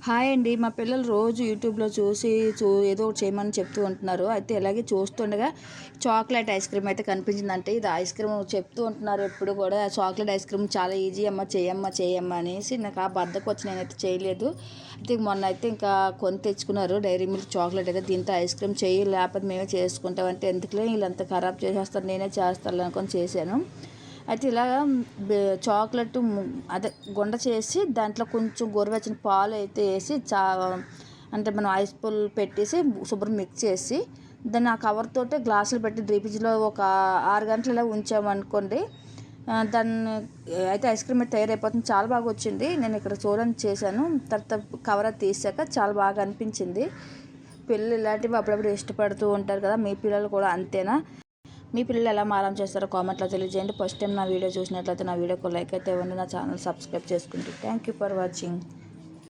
Hi అండి. మా పిల్లలు రోజు యూట్యూబ్లో చూసి ఏదో ఒకటి చేయమని చెప్తూ ఉంటున్నారు. అయితే ఇలాగే చూస్తుండగా చాక్లెట్ ఐస్ క్రీమ్ అయితే కనిపించిందంటే ఇది ఐస్ క్రీమ్ చెప్తూ ఉంటున్నారు ఎప్పుడు కూడా చాక్లెట్ ఐస్ క్రీమ్ చాలా ఈజీ అమ్మ, చేయమ్మ అనేసి నాకు ఆ బద్దకు వచ్చి నేనైతే చేయలేదు. అయితే మొన్న అయితే ఇంకా కొని తెచ్చుకున్నారు డైరీ మిల్క్ చాక్లెట్ అయితే. దీంతో ఐస్ క్రీమ్ చేయి లేకపోతే మేమే చేసుకుంటామంటే ఎందుకులే వీళ్ళంతా ఖరాబ్ చేసేస్తారు, నేనే చేస్తాను అనుకొని చేశాను. అయితే ఇలా చాక్లెట్ అదే గుండ చేసి దాంట్లో కొంచెం గోరువెచ్చని పాలు అయితే వేసి అంటే మనం ఐస్ పుల్ పెట్టేసి శుభ్రం మిక్స్ చేసి దాన్ని ఆ కవర్ తోటే గ్లాసులు పెట్టి ఫ్రిడ్జ్లో ఒక 6 గంటలు ఇలా ఉంచామనుకోండి, దాన్ని అయితే ఐస్ క్రీమ్ అయితే తయారైపోతుంది. చాలా బాగా వచ్చింది. నేను ఇక్కడ చూడడానికి చేశాను. తర్వాత కవర్ తీసాక చాలా బాగా అనిపించింది. పిల్లలు ఇలాంటివి అప్పుడప్పుడు ఇష్టపడుతూ ఉంటారు కదా, మీ పిల్లలు కూడా అంతేనా? మీ పిల్లలు ఎలా మారం చేస్తారో కామెంట్లో తెలియజేయండి. ఫస్ట్ టైం నా వీడియో చూసినట్లయితే నా వీడియోకి లైక్ అయితే ఇవ్వండి. నా ఛానల్ సబ్స్క్రైబ్ చేసుకుంటే థ్యాంక్ యూ ఫర్ వాచింగ్.